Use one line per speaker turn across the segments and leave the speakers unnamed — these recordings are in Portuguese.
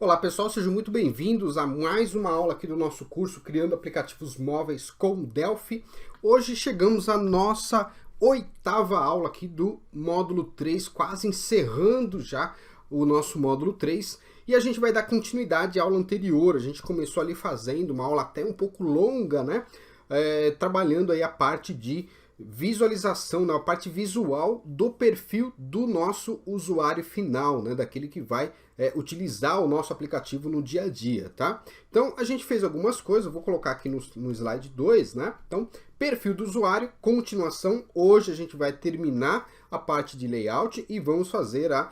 Olá pessoal, sejam muito bem-vindos a mais uma aula aqui do nosso curso Criando Aplicativos Móveis com Delphi. Hoje chegamos à nossa oitava aula aqui do módulo 3, quase encerrando já o nosso módulo 3. E a gente vai dar continuidade à aula anterior. A gente começou ali fazendo uma aula até um pouco longa, né? Trabalhando aí a parte de visualização, a parte visual do perfil do nosso usuário final, né, daquele que vai utilizar o nosso aplicativo no dia a dia, tá? Então a gente fez algumas coisas, eu vou colocar aqui no slide 2, né? Então, perfil do usuário, continuação, hoje a gente vai terminar a parte de layout e vamos fazer a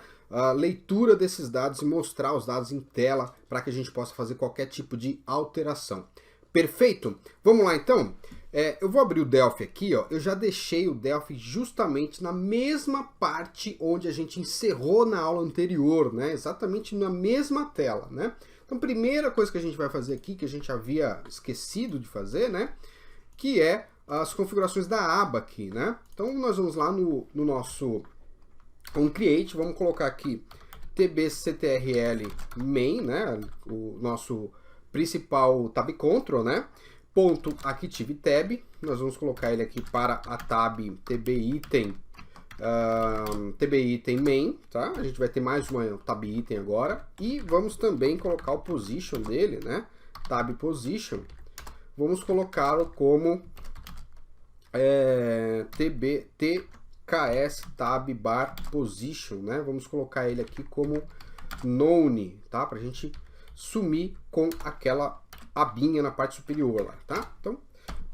leitura desses dados e mostrar os dados em tela para que a gente possa fazer qualquer tipo de alteração. Perfeito? Vamos lá então? Eu vou abrir o Delphi aqui, ó. Eu já deixei o Delphi justamente na mesma parte onde a gente encerrou na aula anterior, né? Exatamente na mesma tela, né? Então, primeira coisa que a gente vai fazer aqui, que a gente havia esquecido de fazer, né? Que é as configurações da aba aqui, né? Então, nós vamos lá no nosso onCreate, vamos colocar aqui tbctrl main, né? O nosso principal tab control, né? Ponto active tab, nós vamos colocar ele aqui para a tab tbitem main, tá? A gente vai ter mais uma tab item agora e vamos também colocar o position dele, né? Tab position, vamos colocá-lo como tks tab bar position, né? Vamos colocar ele aqui como none, tá? Para a gente sumir com aquela abinha na parte superior lá, tá? Então,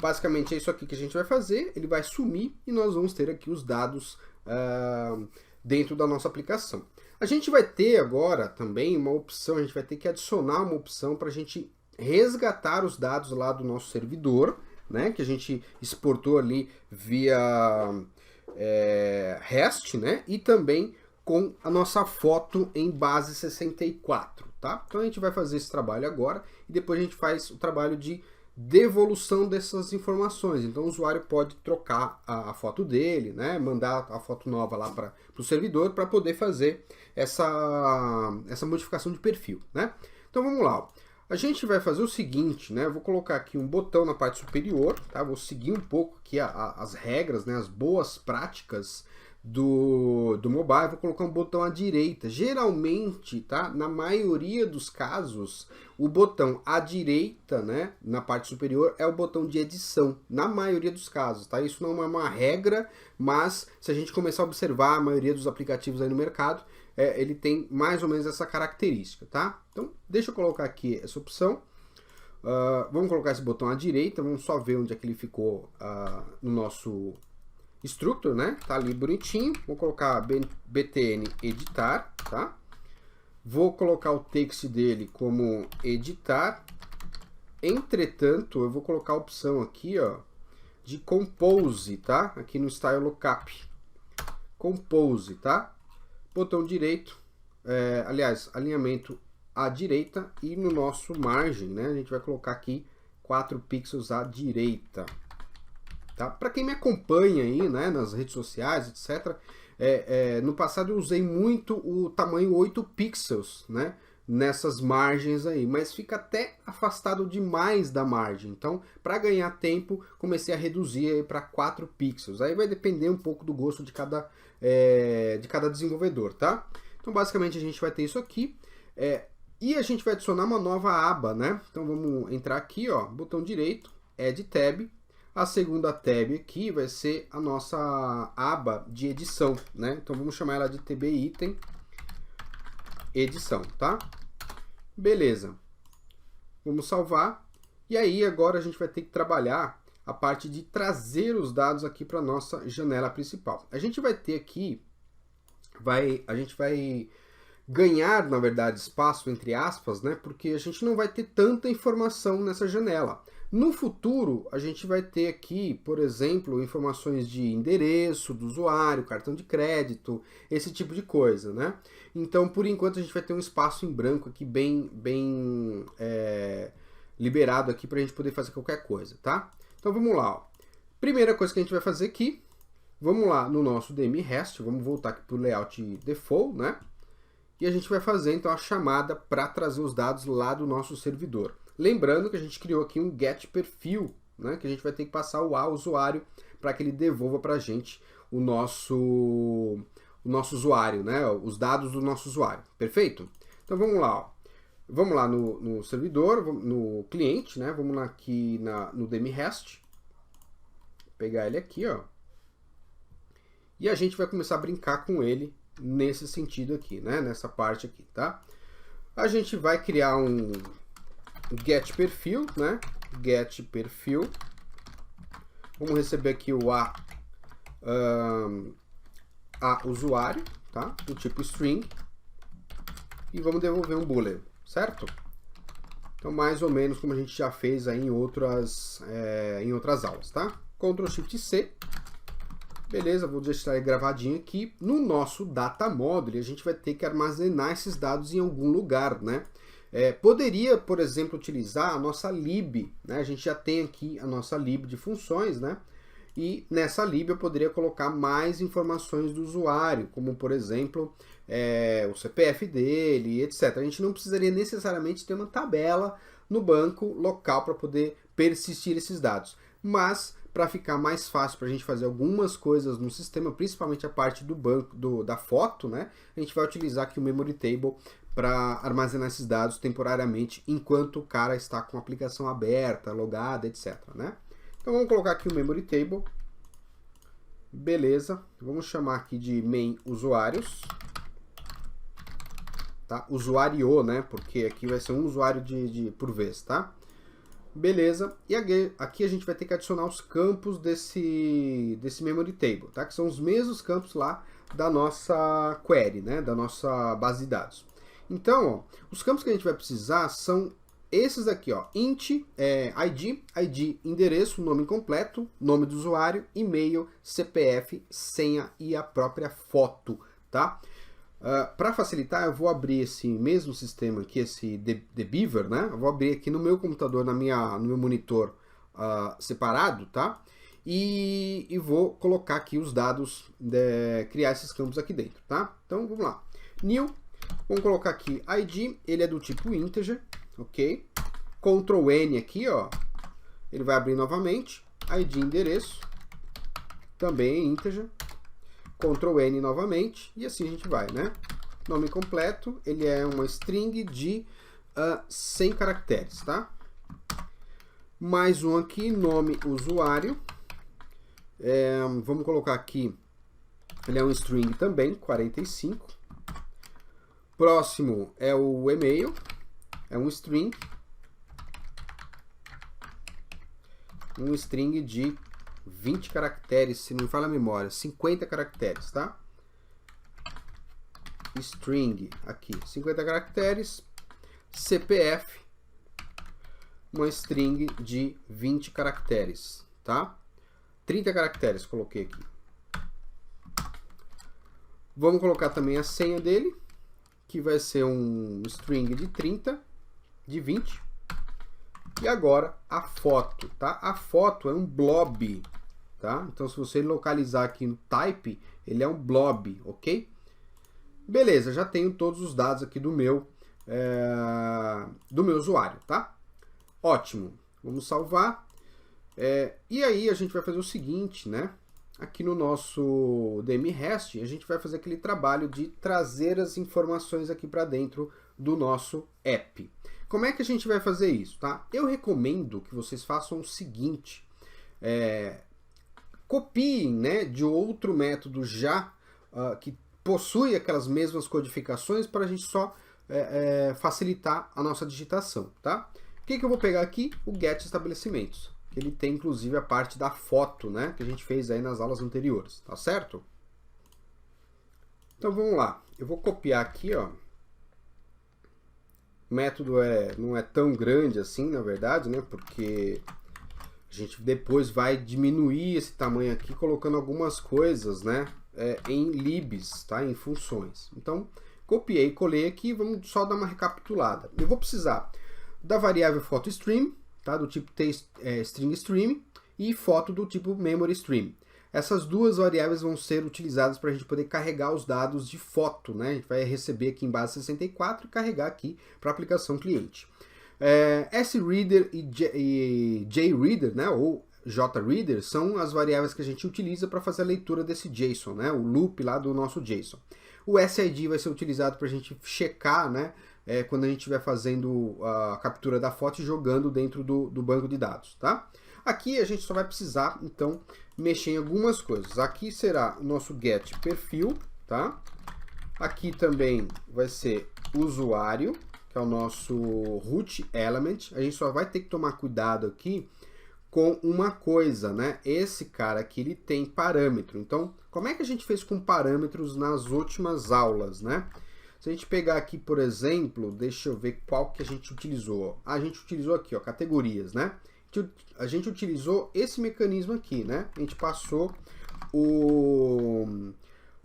basicamente é isso aqui que a gente vai fazer, ele vai sumir e nós vamos ter aqui os dados dentro da nossa aplicação. A gente vai ter agora também uma opção, a gente vai ter que adicionar uma opção para a gente resgatar os dados lá do nosso servidor, né? Que a gente exportou ali via REST, né? E também com a nossa foto em base 64. Tá? Então a gente vai fazer esse trabalho agora e depois a gente faz o trabalho de devolução dessas informações. Então o usuário pode trocar a foto dele, né? Mandar a foto nova lá para o servidor para poder fazer essa modificação de perfil, né? Então vamos lá. A gente vai fazer o seguinte, né? Eu vou colocar aqui um botão na parte superior, tá? Vou seguir um pouco aqui as regras, né? As boas práticas do mobile, vou colocar um botão à direita. Geralmente, tá? Na maioria dos casos, o botão à direita, né, na parte superior, é o botão de edição. Na maioria dos casos, tá? Isso não é uma regra, mas se a gente começar a observar a maioria dos aplicativos aí no mercado, ele tem mais ou menos essa característica, tá? Então, deixa eu colocar aqui essa opção. Vamos colocar esse botão à direita, vamos só ver onde é que ele ficou no nosso structure, né? Tá ali bonitinho. Vou colocar btn editar, tá? Vou colocar o text dele como editar. Entretanto, eu vou colocar a opção aqui, ó, de compose, tá? Aqui no style lookup. Compose, tá? Botão direito, aliás, alinhamento à direita e no nosso margem, né? A gente vai colocar aqui 4 pixels à direita. Tá? Para quem me acompanha aí, né, nas redes sociais, etc., no passado eu usei muito o tamanho 8 pixels, né, nessas margens aí, mas fica até afastado demais da margem. Então, para ganhar tempo, comecei a reduzir para 4 pixels. Aí vai depender um pouco do gosto de cada desenvolvedor, tá? Então, basicamente, a gente vai ter isso aqui. E a gente vai adicionar uma nova aba, né? Então, vamos entrar aqui, ó, botão direito, Add Tab. A segunda tab aqui vai ser a nossa aba de edição, né? Então vamos chamar ela de tbitem edição, tá? Beleza. Vamos salvar. E aí agora a gente vai ter que trabalhar a parte de trazer os dados aqui para nossa janela principal. A gente vai ter aqui, a gente vai ganhar, na verdade, espaço entre aspas, né? Porque a gente não vai ter tanta informação nessa janela. No futuro, a gente vai ter aqui, por exemplo, informações de endereço do usuário, cartão de crédito, esse tipo de coisa, né? Então, por enquanto, a gente vai ter um espaço em branco aqui bem liberado aqui para a gente poder fazer qualquer coisa, tá? Então, vamos lá. Ó. Primeira coisa que a gente vai fazer aqui, vamos lá no nosso DMRest, vamos voltar aqui para o layout default, né? e a gente vai fazer então a chamada para trazer os dados lá do nosso servidor. Lembrando que a gente criou aqui um getPerfil, né, que a gente vai ter que passar o usuário para que ele devolva para a gente o nosso usuário, né, os dados do nosso usuário. Perfeito? Então vamos lá, ó. Vamos lá no servidor, no cliente, né? Vamos lá aqui no DMRest, pegar ele aqui, ó. E a gente vai começar a brincar com ele nesse sentido aqui, né? Nessa parte aqui, tá? A gente vai criar um getPerfil, né? getPerfil. Vamos receber aqui o usuário, tá? Do tipo string. E vamos devolver um boolean, certo? Então, mais ou menos como a gente já fez aí em outras aulas, tá? Ctrl+Shift+C. Beleza, vou deixar ele gravadinho aqui. No nosso data module, a gente vai ter que armazenar esses dados em algum lugar, né? Poderia, por exemplo, utilizar a nossa lib, né? A gente já tem aqui a nossa lib de funções, né? E nessa lib eu poderia colocar mais informações do usuário, como, por exemplo, o CPF dele, etc. A gente não precisaria necessariamente ter uma tabela no banco local para poder persistir esses dados. Mas, para ficar mais fácil para a gente fazer algumas coisas no sistema, principalmente a parte do banco, da foto, né? A gente vai utilizar aqui o Memory Table para armazenar esses dados temporariamente enquanto o cara está com a aplicação aberta, logada, etc. Né? Então vamos colocar aqui o Memory Table. Beleza. Vamos chamar aqui de main usuários. Tá? Usuário, né? Porque aqui vai ser um usuário por vez, tá? Beleza. E aqui a gente vai ter que adicionar os campos desse Memory Table, tá? Que são os mesmos campos lá da nossa query, né? Da nossa base de dados. Então, ó, os campos que a gente vai precisar são esses daqui, ó, int, ID, endereço, nome completo, nome do usuário, e-mail, CPF, senha e a própria foto, tá? Para facilitar, eu vou abrir esse mesmo sistema aqui, esse dbeaver, né? Eu vou abrir aqui no meu computador, no meu monitor separado, tá? E vou colocar aqui os dados, criar esses campos aqui dentro, tá? Então, vamos lá. New, vamos colocar aqui ID, ele é do tipo integer, ok? Ctrl N aqui, ó, ele vai abrir novamente. ID endereço, também é integer. Ctrl N novamente, e assim a gente vai, né? Nome completo, ele é uma string de 100 caracteres, tá? Mais um aqui, nome usuário. Vamos colocar aqui, ele é um string também, 45. Próximo é o e-mail, é um string de 20 caracteres, se não me falha a memória, 50 caracteres, tá? String aqui, 50 caracteres, CPF, uma string de 20 caracteres, tá? 30 caracteres coloquei aqui. Vamos colocar também a senha dele, que vai ser um string de 30, de 20. E agora a foto, tá? A foto é um blob, tá? Então se você localizar aqui no type, ele é um blob, ok? Beleza, já tenho todos os dados aqui do meu usuário, tá? Ótimo, vamos salvar. E aí a gente vai fazer o seguinte, né? Aqui no nosso DMRest, a gente vai fazer aquele trabalho de trazer as informações aqui para dentro do nosso app. Como é que a gente vai fazer isso, tá? Eu recomendo que vocês façam o seguinte, copiem, né, de outro método já que possui aquelas mesmas codificações para a gente só facilitar a nossa digitação, tá? O que eu vou pegar aqui? O get estabelecimentos. Ele tem inclusive a parte da foto, né, que a gente fez aí nas aulas anteriores, tá certo? Então vamos lá, eu vou copiar aqui, ó. O método não é tão grande assim, na verdade, né, porque a gente depois vai diminuir esse tamanho aqui colocando algumas coisas, né, em libs, tá, em funções. Então copiei, colei aqui, vamos só dar uma recapitulada. Eu vou precisar da variável photoStream, tá, do tipo string stream, e foto do tipo memory stream. essas duas variáveis vão ser utilizadas para a gente poder carregar os dados de foto, né? A gente vai receber aqui em base 64 e carregar aqui para a aplicação cliente. sReader e JReader, né? Ou JReader, são as variáveis que a gente utiliza para fazer a leitura desse JSON, né? O loop lá do nosso JSON. O SID vai ser utilizado para a gente checar, né? Quando a gente estiver fazendo a captura da foto e jogando dentro do banco de dados, tá? Aqui a gente só vai precisar, então, mexer em algumas coisas. Aqui será o nosso get perfil, tá? Aqui também vai ser usuário, que é o nosso root element. A gente só vai ter que tomar cuidado aqui com uma coisa, né? Esse cara aqui, ele tem parâmetro. Então, como é que a gente fez com parâmetros nas últimas aulas, né? Se a gente pegar aqui, por exemplo, deixa eu ver qual que a gente utilizou. A gente utilizou aqui, ó, categorias, né? A gente utilizou esse mecanismo aqui, né? A gente passou o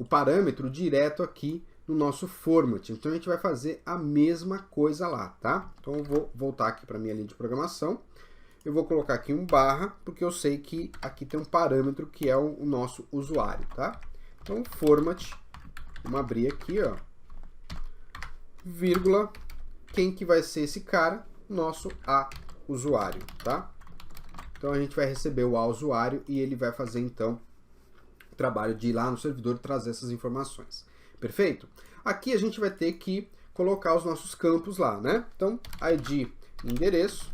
parâmetro direto aqui no nosso format. Então a gente vai fazer a mesma coisa lá, tá? Então eu vou voltar aqui para minha linha de programação. Eu vou colocar aqui um barra, porque eu sei que aqui tem um parâmetro que é o nosso usuário, tá? Então format, vamos abrir aqui, ó, vírgula, quem que vai ser esse cara? Nosso A usuário, tá? Então a gente vai receber o A usuário e ele vai fazer então o trabalho de ir lá no servidor e trazer essas informações. Perfeito? Aqui a gente vai ter que colocar os nossos campos lá, né? Então, ID, endereço,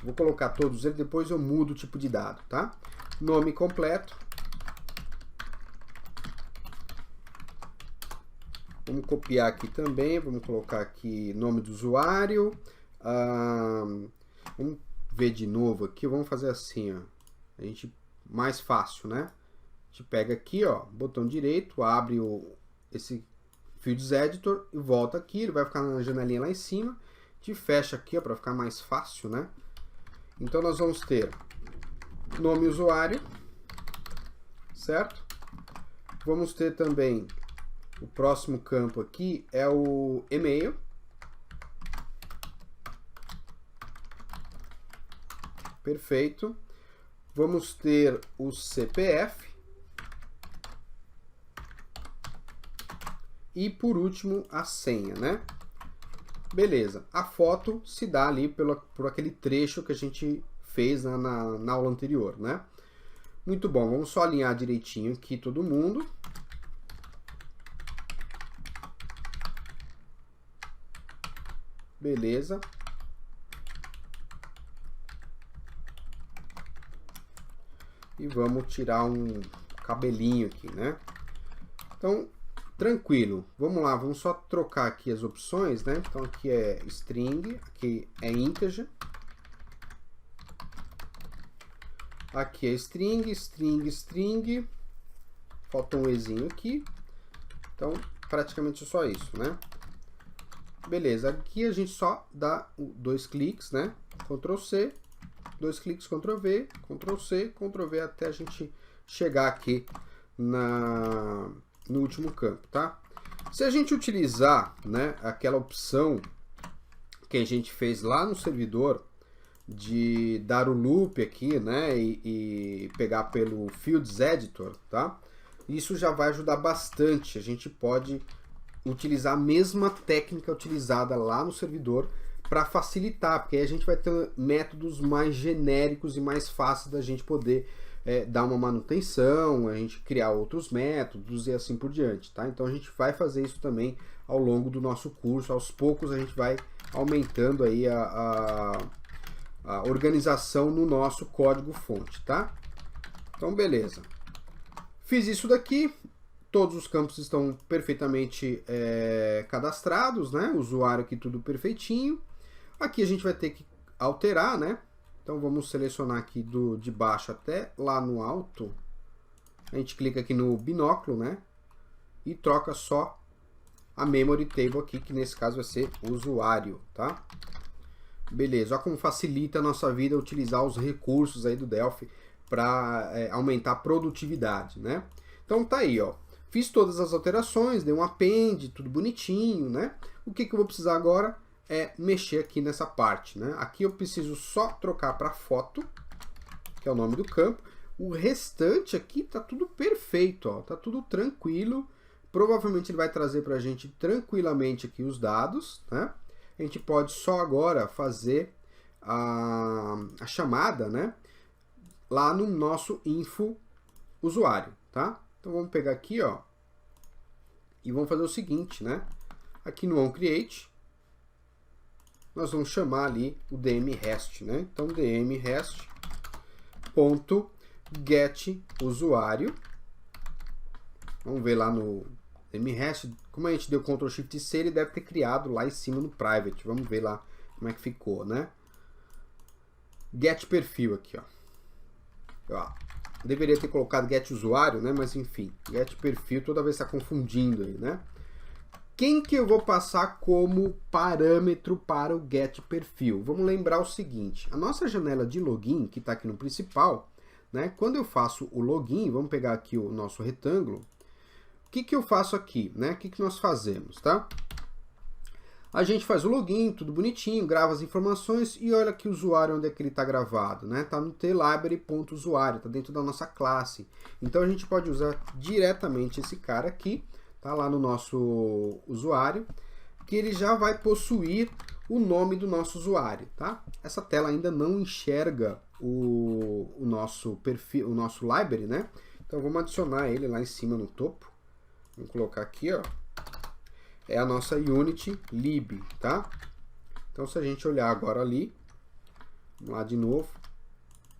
vou colocar todos eles, depois eu mudo o tipo de dado, tá? Nome completo. Vamos copiar aqui também, vamos colocar aqui nome do usuário. Vamos ver de novo aqui, vamos fazer assim, ó. A gente, mais fácil, né? A gente pega aqui, ó, botão direito, abre esse Fields Editor e volta aqui, ele vai ficar na janelinha lá em cima. A gente fecha aqui, ó, para ficar mais fácil, né? Então nós vamos ter nome usuário, certo? Vamos ter também o próximo campo aqui é o e-mail. Perfeito. Vamos ter o CPF. E por último, a senha, né? Beleza. A foto se dá ali por aquele trecho que a gente fez na aula anterior, né? Muito bom. Vamos só alinhar direitinho aqui todo mundo. Beleza. E vamos tirar um cabelinho aqui, né? Então, tranquilo. Vamos lá, vamos só trocar aqui as opções, né? Então aqui é string, aqui é integer. Aqui é string, string, string. Falta um ezinho aqui. Então, praticamente só isso, né? Beleza, aqui a gente só dá dois cliques, né? Ctrl C, dois cliques, Ctrl V, Ctrl C, Ctrl V até a gente chegar aqui no último campo, tá? Se a gente utilizar, né, aquela opção que a gente fez lá no servidor de dar o loop aqui, né, e pegar pelo Fields Editor, tá? Isso já vai ajudar bastante. A gente pode utilizar a mesma técnica utilizada lá no servidor para facilitar, porque aí a gente vai ter métodos mais genéricos e mais fáceis da gente poder dar uma manutenção, a gente criar outros métodos e assim por diante, tá? Então a gente vai fazer isso também ao longo do nosso curso. Aos poucos a gente vai aumentando aí a organização no nosso código-fonte, tá? Então beleza. Fiz isso daqui. Todos os campos estão perfeitamente cadastrados, né? O usuário aqui tudo perfeitinho. Aqui a gente vai ter que alterar, né? Então vamos selecionar aqui de baixo até lá no alto. A gente clica aqui no binóculo, né? E troca só a memory table aqui, que nesse caso vai ser usuário, tá? Beleza, olha como facilita a nossa vida utilizar os recursos aí do Delphi para aumentar a produtividade, né? Então tá aí, ó. Fiz todas as alterações, dei um append, tudo bonitinho, né? O que eu vou precisar agora é mexer aqui nessa parte, né? Aqui eu preciso só trocar para foto, que é o nome do campo. O restante aqui tá tudo perfeito, ó, tá tudo tranquilo. Provavelmente ele vai trazer para a gente tranquilamente aqui os dados, né? A gente pode só agora fazer a chamada, né? Lá no nosso info usuário, tá? Então vamos pegar aqui, ó, e vamos fazer o seguinte, né? Aqui no onCreate, nós vamos chamar ali o dmRest, né? Então dmRest.getUsuário. Vamos ver lá no dmRest, como a gente deu Ctrl Shift C, ele deve ter criado lá em cima no private. Vamos ver lá como é que ficou, né? Get perfil aqui, ó. Deveria ter colocado get usuário, né? Mas enfim, get perfil toda vez está confundindo aí, né? Quem que eu vou passar como parâmetro para o get perfil? Vamos lembrar o seguinte, a nossa janela de login, que está aqui no principal, né? Quando eu faço o login, vamos pegar aqui o nosso retângulo, o que eu faço aqui, né? O que nós fazemos, tá? A gente faz o login, tudo bonitinho, grava as informações e olha aqui o usuário onde é que ele está gravado, né? Tá no tlibrary.usuário, tá dentro da nossa classe. Então a gente pode usar diretamente esse cara aqui, tá lá no nosso usuário, que ele já vai possuir o nome do nosso usuário, tá? Essa tela ainda não enxerga o nosso perfil, o nosso library, né? Então vamos adicionar ele lá em cima no topo. Vamos colocar aqui, ó. É a nossa Unity lib, tá? Então, se a gente olhar agora ali, vamos lá de novo,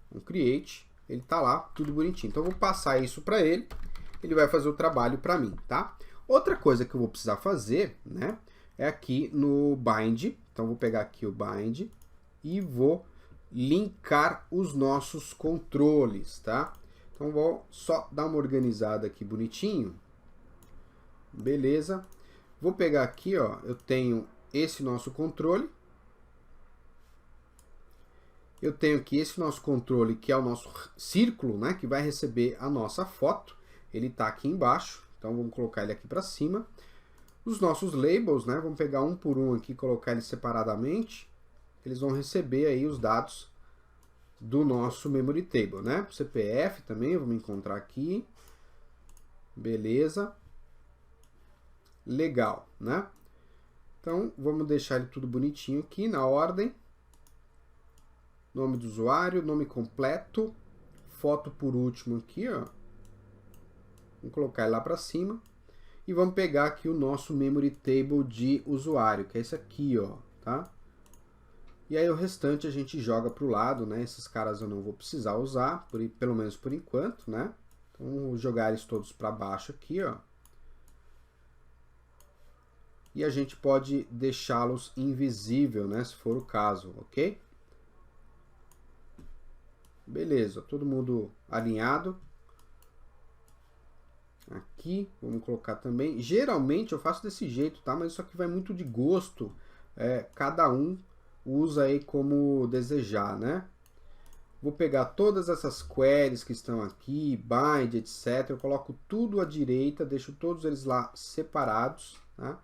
no Create, ele tá lá, tudo bonitinho. Então, eu vou passar isso para ele, ele vai fazer o trabalho para mim, tá? Outra coisa que eu vou precisar fazer, né, é aqui no Bind. Então, eu vou pegar aqui o Bind e vou linkar os nossos controles, tá? Então, vou só dar uma organizada aqui bonitinho. Beleza. Vou pegar aqui, ó, eu tenho esse nosso controle. Eu tenho aqui esse nosso controle, que é o nosso círculo, né, que vai receber a nossa foto. Ele está aqui embaixo, então vamos colocar ele aqui para cima. Os nossos labels, né, vamos pegar um por um aqui e colocar eles separadamente. Eles vão receber aí os dados do nosso memory table, né? CPF também, vamos encontrar aqui. Beleza. Legal, né? Então, vamos deixar ele tudo bonitinho aqui, na ordem. Nome do usuário, nome completo, foto por último aqui, ó. Vamos colocar ele lá para cima. E vamos pegar aqui o nosso memory table de usuário, que é esse aqui, ó, tá? E aí o restante a gente joga para o lado, né? Esses caras eu não vou precisar usar, pelo menos por enquanto, né? Então, vou jogar eles todos para baixo aqui, ó. E a gente pode deixá-los invisível, né, se for o caso, ok? Beleza, todo mundo alinhado. Aqui, vamos colocar também. Geralmente eu faço desse jeito, tá? Mas isso aqui vai muito de gosto. Cada um usa aí como desejar, né? Vou pegar todas essas queries que estão aqui, bind, etc. Eu coloco tudo à direita, deixo todos eles lá separados, tá?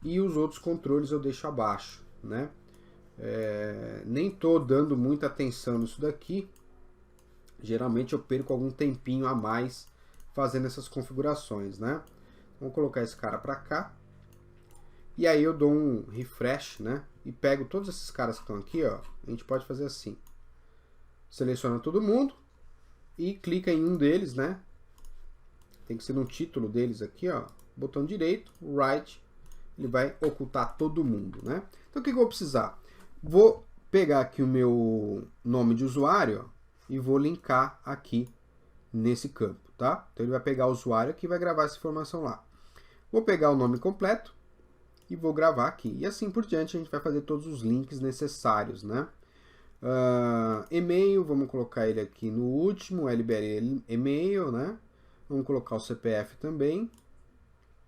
E os outros controles eu deixo abaixo, né? Nem estou dando muita atenção nisso daqui. Geralmente eu perco algum tempinho a mais fazendo essas configurações, né? Vamos colocar esse cara para cá. E aí eu dou um refresh, né? E pego todos esses caras que estão aqui, ó. A gente pode fazer assim. Seleciona todo mundo e clica em um deles, né? Tem que ser no título deles aqui, ó. Botão direito, right. Ele vai ocultar todo mundo, né? Então, o que eu vou precisar? Vou pegar aqui o meu nome de usuário, ó, e vou linkar aqui nesse campo, tá? Então, ele vai pegar o usuário aqui e vai gravar essa informação lá. Vou pegar o nome completo e vou gravar aqui. E assim por diante, a gente vai fazer todos os links necessários, né? E-mail, vamos colocar ele aqui no último, LBR e-mail, né? Vamos colocar o CPF também.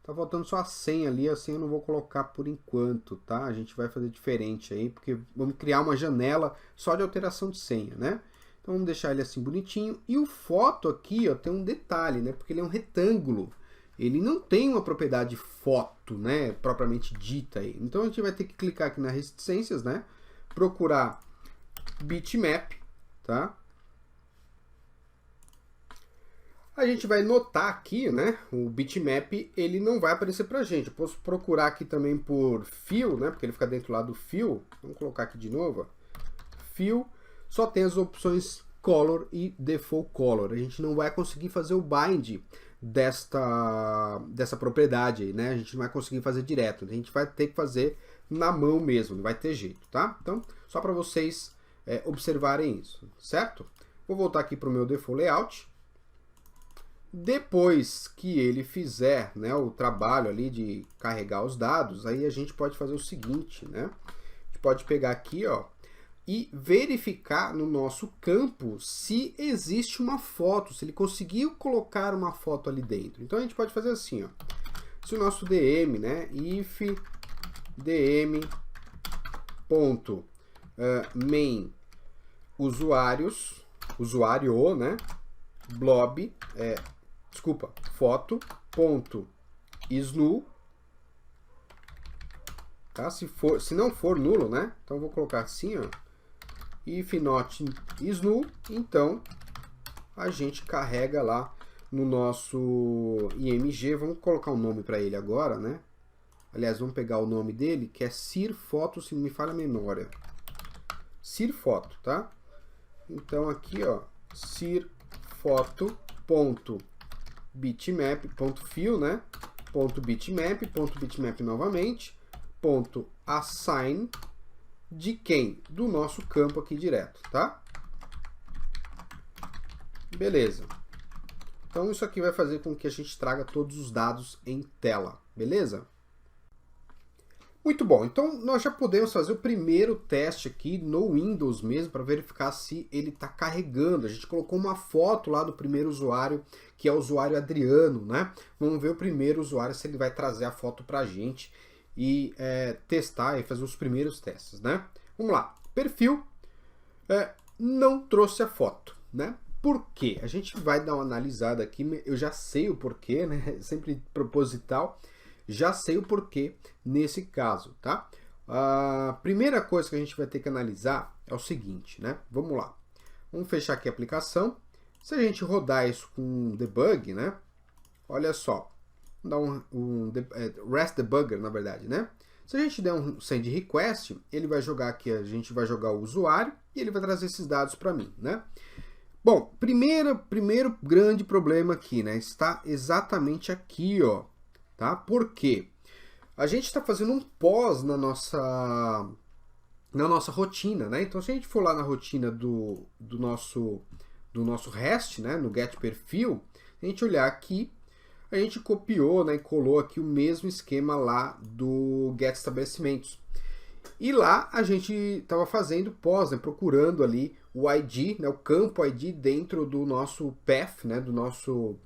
Tá faltando só a senha ali, a senha eu não vou colocar por enquanto, tá? A gente vai fazer diferente aí, porque vamos criar uma janela só de alteração de senha, né? Então vamos deixar ele assim bonitinho. E o foto aqui, ó, tem um detalhe, né? Porque ele é um retângulo. Ele não tem uma propriedade foto, né? Propriamente dita aí. Então a gente vai ter que clicar aqui nas reticências, né? Procurar bitmap, tá? A gente vai notar aqui, né, o bitmap, ele não vai aparecer pra gente. Eu posso procurar aqui também por fill, né, porque ele fica dentro lá do fill. Vamos colocar aqui de novo, ó. Fill, só tem as opções color e default color. A gente não vai conseguir fazer o bind dessa propriedade aí, né? A gente não vai conseguir fazer direto. A gente vai ter que fazer na mão mesmo, não vai ter jeito, tá? Então, só para vocês observarem isso, certo? Vou voltar aqui para o meu default layout. Depois que ele fizer, né, o trabalho ali de carregar os dados, aí a gente pode fazer o seguinte, né? A gente pode pegar aqui, ó, e verificar no nosso campo se existe uma foto, se ele conseguiu colocar uma foto ali dentro. Então a gente pode fazer assim, ó. Se o nosso DM, né, if dm ponto main usuários, usuário, né, blob, foto ponto isNull, tá? Se não for nulo, né? Então vou colocar assim, ó. If not isNull, então a gente carrega lá no nosso IMG. Vamos colocar um nome para ele agora, né? Aliás, vamos pegar o nome dele, que é CirFoto, se não me falha a memória. CirFoto, tá? Então aqui, ó, CirFoto.bitmap.fill, né? .bitmap novamente, .assign de quem? Do nosso campo aqui direto, tá? Beleza. Então isso aqui vai fazer com que a gente traga todos os dados em tela, beleza? Muito bom, então nós já podemos fazer o primeiro teste aqui no Windows mesmo para verificar se ele está carregando. A gente colocou uma foto lá do primeiro usuário, que é o usuário Adriano, né? Vamos ver o primeiro usuário se ele vai trazer a foto para a gente e testar e fazer os primeiros testes, né? Vamos lá, perfil não trouxe a foto, né? Por quê? A gente vai dar uma analisada aqui, eu já sei o porquê, né? Sempre proposital. Já sei o porquê nesse caso, tá? A primeira coisa que a gente vai ter que analisar é o seguinte, né? Vamos lá. Vamos fechar aqui a aplicação. Se a gente rodar isso com debug, né? Olha só. Vou dar um REST debugger, na verdade, né? Se a gente der um send request, ele vai jogar aqui, a gente vai jogar o usuário e ele vai trazer esses dados para mim, né? Bom, primeiro grande problema aqui, né? Está exatamente aqui, ó. Tá? Por quê? A gente está fazendo um pós na nossa rotina, né? Então, se a gente for lá na rotina do nosso REST, né? No getPerfil, a gente olhar aqui, a gente copiou, né? E colou aqui o mesmo esquema lá do getEstabelecimentos. E lá a gente estava fazendo pós, né? Procurando ali o ID, né? O campo ID dentro do nosso path, né? Do nosso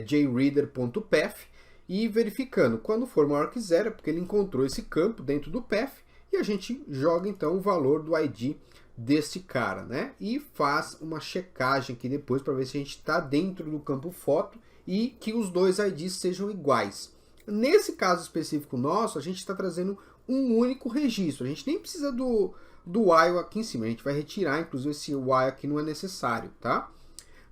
jreader.path. E verificando, quando for maior que zero, é porque ele encontrou esse campo dentro do path, e a gente joga então o valor do ID desse cara, né? E faz uma checagem aqui depois para ver se a gente está dentro do campo foto e que os dois IDs sejam iguais. Nesse caso específico nosso, a gente está trazendo um único registro, a gente nem precisa do while aqui em cima, a gente vai retirar, inclusive esse while aqui não é necessário, tá?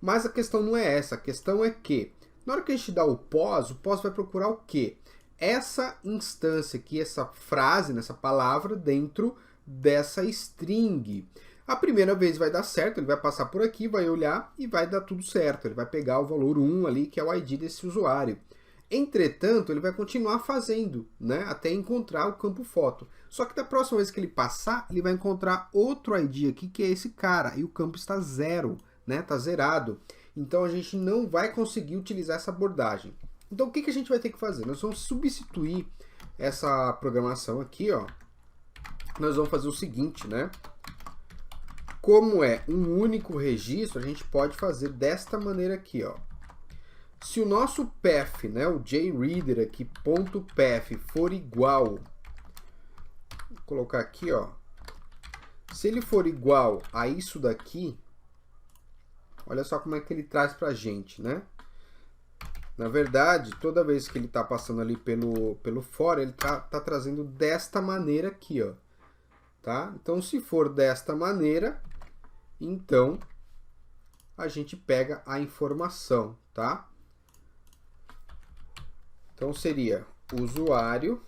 Mas a questão não é essa, a questão é que na hora que a gente dá o pós vai procurar o quê? Essa instância aqui, essa frase, nessa palavra dentro dessa string. A primeira vez vai dar certo, ele vai passar por aqui, vai olhar e vai dar tudo certo. Ele vai pegar o valor 1 ali, que é o ID desse usuário. Entretanto, ele vai continuar fazendo, né, até encontrar o campo foto. Só que da próxima vez que ele passar, ele vai encontrar outro ID aqui, que é esse cara, e o campo está zero, né, está zerado. Então a gente não vai conseguir utilizar essa abordagem. Então o que a gente vai ter que fazer? Nós vamos substituir essa programação aqui, ó. Nós vamos fazer o seguinte, né? Como é um único registro, a gente pode fazer desta maneira aqui, ó. Se o nosso path, né, o jreader aqui, .path for igual, vou colocar aqui, ó. Se ele for igual a isso daqui, olha só como é que ele traz pra gente, né? Na verdade, toda vez que ele tá passando ali pelo for, ele tá trazendo desta maneira aqui, ó. Tá? Então, se for desta maneira, então a gente pega a informação, tá? Então seria usuário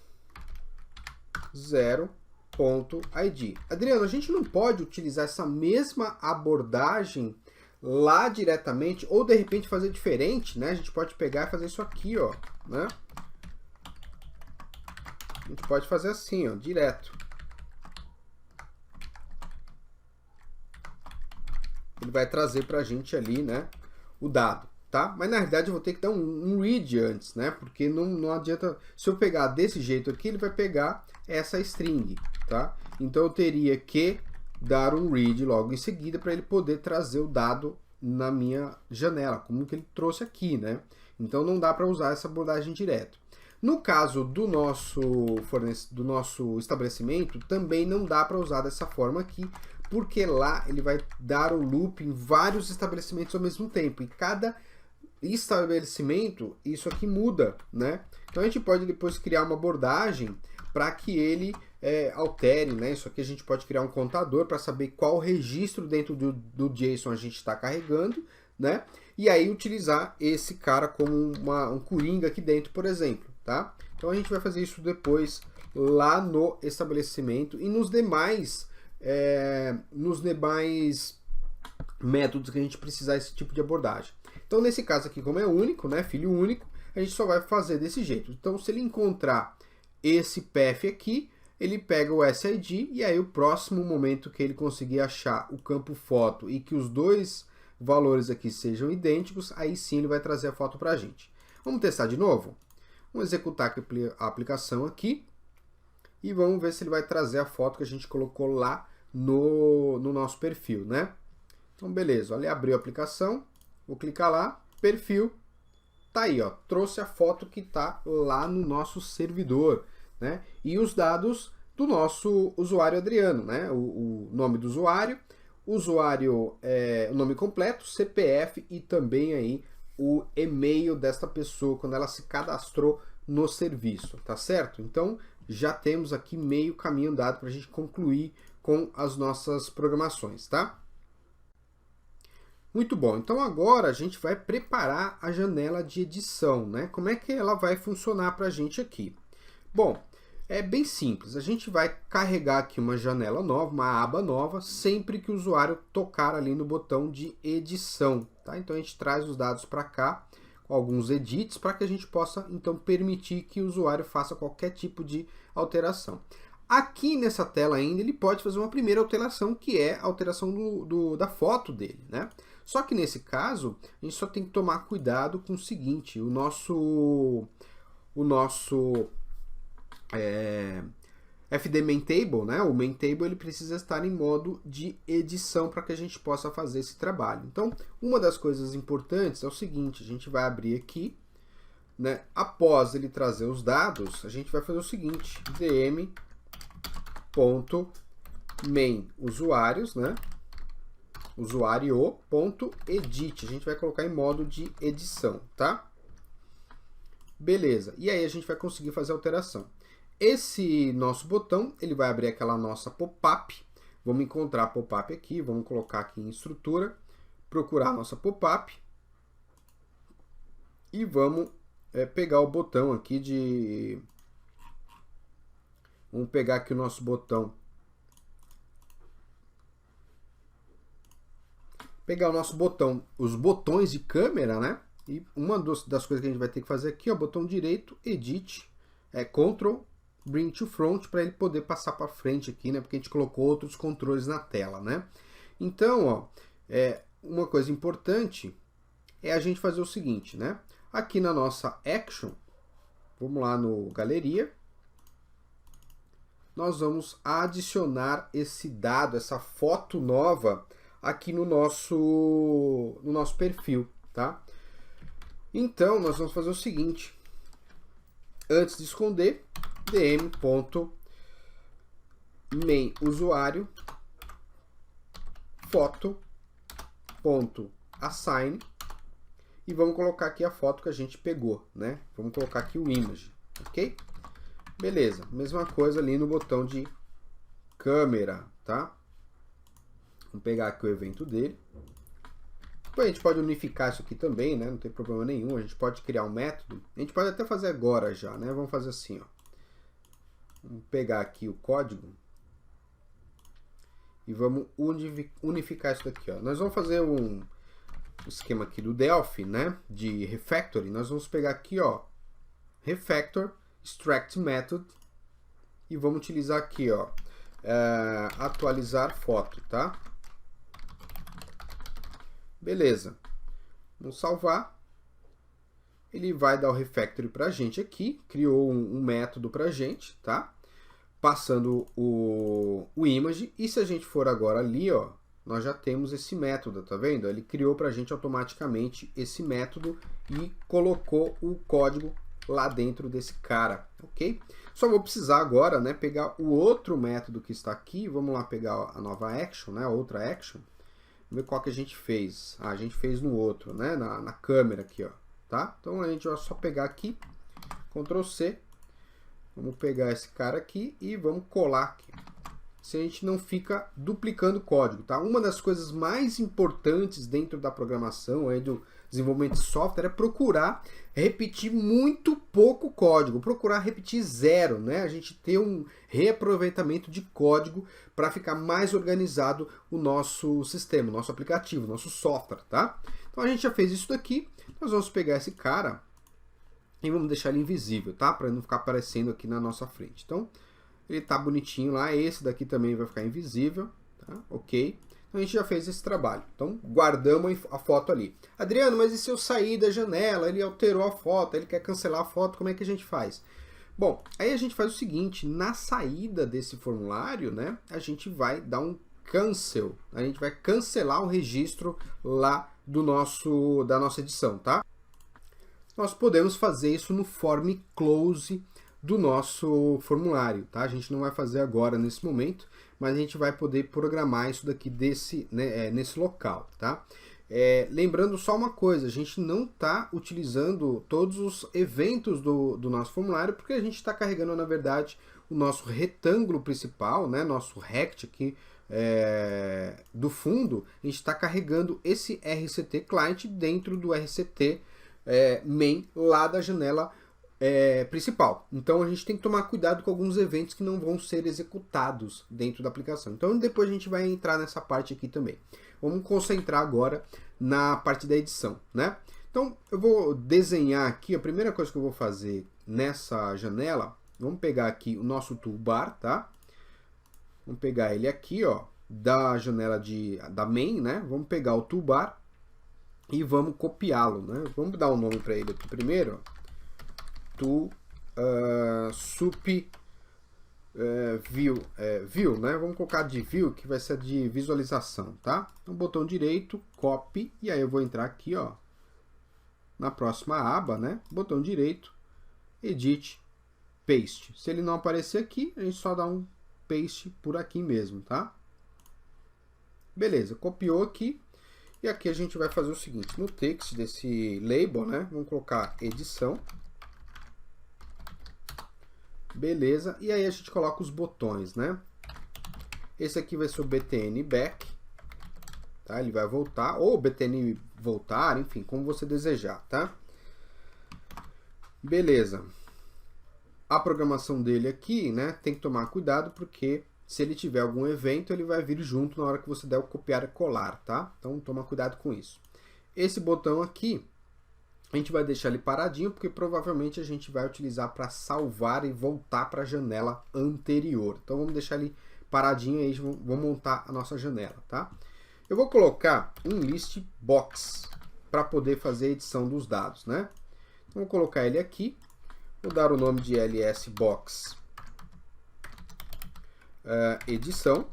0.id. Adriano, a gente não pode utilizar essa mesma abordagem lá diretamente, ou de repente fazer diferente, né? A gente pode pegar e fazer isso aqui, ó, né? A gente pode fazer assim, ó, direto. Ele vai trazer pra gente ali, né, o dado, tá? Mas na realidade eu vou ter que dar um read antes, né? Porque não adianta, se eu pegar desse jeito aqui, ele vai pegar essa string, tá? Então eu teria que dar um read logo em seguida para ele poder trazer o dado na minha janela, como que ele trouxe aqui, né? Então não dá para usar essa abordagem direto. No caso do nosso estabelecimento, também não dá para usar dessa forma aqui, porque lá ele vai dar o loop em vários estabelecimentos ao mesmo tempo. E cada estabelecimento, isso aqui muda, né? Então a gente pode depois criar uma abordagem para que ele altere, né? Isso aqui a gente pode criar um contador para saber qual registro dentro do JSON a gente está carregando, né? E aí utilizar esse cara como um coringa aqui dentro, por exemplo, tá? Então a gente vai fazer isso depois lá no estabelecimento e nos demais métodos que a gente precisar desse tipo de abordagem. Então nesse caso aqui, como é único, né, filho único, a gente só vai fazer desse jeito. Então se ele encontrar esse path aqui, ele pega o SID e aí o próximo momento que ele conseguir achar o campo foto e que os dois valores aqui sejam idênticos, aí sim ele vai trazer a foto para a gente. Vamos testar de novo? Vamos executar a aplicação aqui e vamos ver se ele vai trazer a foto que a gente colocou lá no nosso perfil, né? Então beleza, olha, abriu a aplicação, vou clicar lá, perfil, tá aí, ó, trouxe a foto que tá lá no nosso servidor, né? E os dados do nosso usuário Adriano, né? O nome do usuário, o nome completo, CPF e também aí o e-mail desta pessoa quando ela se cadastrou no serviço, tá certo? Então já temos aqui meio caminho andado para a gente concluir com as nossas programações, tá? Muito bom, então agora a gente vai preparar a janela de edição, né? Como é que ela vai funcionar para a gente aqui? Bom, é bem simples, a gente vai carregar aqui uma janela nova, uma aba nova, sempre que o usuário tocar ali no botão de edição, tá? Então a gente traz os dados para cá, com alguns edits, para que a gente possa então permitir que o usuário faça qualquer tipo de alteração. Aqui nessa tela ainda ele pode fazer uma primeira alteração, que é a alteração da foto dele, né? Só que nesse caso, a gente só tem que tomar cuidado com o seguinte, o nosso FD main table, né? O main table ele precisa estar em modo de edição para que a gente possa fazer esse trabalho. Então, uma das coisas importantes é o seguinte, a gente vai abrir aqui, né? Após ele trazer os dados, a gente vai fazer o seguinte, dm.main usuários, né? usuário.edit, a gente vai colocar em modo de edição, tá? Beleza, e aí a gente vai conseguir fazer a alteração. Esse nosso botão, ele vai abrir aquela nossa pop-up, vamos encontrar a pop-up aqui, vamos colocar aqui em estrutura, procurar a nossa pop-up, e vamos pegar o botão aqui de... Vamos pegar aqui o nosso botão. Pegar o nosso botão, os botões de câmera, né? E uma das coisas que a gente vai ter que fazer aqui, ó, botão direito, edit, Ctrl, bring to front, para ele poder passar para frente aqui, né? Porque a gente colocou outros controles na tela, né? Então, ó, uma coisa importante é a gente fazer o seguinte, né? Aqui na nossa action, vamos lá no galeria, nós vamos adicionar esse dado, essa foto nova aqui no nosso perfil, tá? Então, nós vamos fazer o seguinte, antes de esconder, dm.main usuário foto.assign e vamos colocar aqui a foto que a gente pegou, né? Vamos colocar aqui o image, ok? Beleza, mesma coisa ali no botão de câmera, tá? Vamos pegar aqui o evento dele. Depois a gente pode unificar isso aqui também, né? Não tem problema nenhum. A gente pode criar um método. A gente pode até fazer agora já, né? Vamos fazer assim, ó. Vamos pegar aqui o código e vamos unificar isso daqui, ó. Nós vamos fazer um esquema aqui do Delphi, né? De refactoring. Nós vamos pegar aqui, ó, refactor, extract method e vamos utilizar aqui, ó, atualizar foto, tá? Beleza. Vamos salvar. Ele vai dar o refactoring pra gente aqui. Criou um método pra gente, tá? Passando o image. E se a gente for agora ali, ó, nós já temos esse método, tá vendo? Ele criou pra gente automaticamente esse método e colocou o código lá dentro desse cara, ok? Só vou precisar agora, né, pegar o outro método que está aqui. Vamos lá pegar a nova action, né, a outra action. Vamos ver qual que a gente fez. Ah, a gente fez no outro, né? Na câmera aqui, ó. Tá? Então a gente vai só pegar aqui, Ctrl C. Vamos pegar esse cara aqui e vamos colar aqui. Se a gente não fica duplicando código, tá? Uma das coisas mais importantes dentro da programação, aí do desenvolvimento de software, é procurar repetir muito pouco código, procurar repetir zero, né? A gente ter um reaproveitamento de código para ficar mais organizado o nosso sistema, o nosso aplicativo, o nosso software, tá? Então a gente já fez isso daqui, nós vamos pegar esse cara e vamos deixar ele invisível, tá? Para não ficar aparecendo aqui na nossa frente. Então, ele tá bonitinho lá, esse daqui também vai ficar invisível, tá? Ok. Então a gente já fez esse trabalho. Então guardamos a foto ali. Adriano, mas e se eu sair da janela, ele alterou a foto, ele quer cancelar a foto, como é que a gente faz? Bom, aí a gente faz o seguinte, na saída desse formulário, né, a gente vai dar um cancel, a gente vai cancelar o registro lá da nossa edição, tá? Nós podemos fazer isso no form close do nosso formulário, tá? A gente não vai fazer agora nesse momento, mas a gente vai poder programar isso daqui nesse local, tá? Lembrando só uma coisa, a gente não está utilizando todos os eventos do nosso formulário, porque a gente está carregando, na verdade, o nosso retângulo principal, né? Nosso rect aqui do fundo, a gente está carregando esse RCT client dentro do RCT main lá da janela principal. Então a gente tem que tomar cuidado com alguns eventos que não vão ser executados dentro da aplicação. Então depois a gente vai entrar nessa parte aqui também. Vamos concentrar agora na parte da edição, né? Então eu vou desenhar aqui, a primeira coisa que eu vou fazer nessa janela, vamos pegar aqui o nosso toolbar, tá? Vamos pegar ele aqui, ó, da janela da main, né? Vamos pegar o toolbar e vamos copiá-lo, né? Vamos dar um nome para ele aqui primeiro, ó. View, né? Vamos colocar de view, que vai ser de visualização, tá? Então, botão direito, copy, e aí eu vou entrar aqui, ó, na próxima aba, né? Botão direito, edit, paste. Se ele não aparecer aqui, a gente só dá um paste por aqui mesmo, tá? Beleza, copiou aqui. E aqui a gente vai fazer o seguinte, no text desse label, né? Vamos colocar edição. Beleza, e aí a gente coloca os botões, né? Esse aqui vai ser o btn back, tá? Ele vai voltar, ou btn voltar, enfim, como você desejar, tá? Beleza. A programação dele aqui, né, tem que tomar cuidado, porque se ele tiver algum evento, ele vai vir junto na hora que você der o copiar e colar, tá? Então toma cuidado com isso. Esse botão aqui, a gente vai deixar ele paradinho, porque provavelmente a gente vai utilizar para salvar e voltar para a janela anterior. Então vamos deixar ele paradinho aí, vamos montar a nossa janela, tá? Eu vou colocar um list box para poder fazer a edição dos dados, né? Então, vou colocar ele aqui, vou dar o nome de lsbox edição.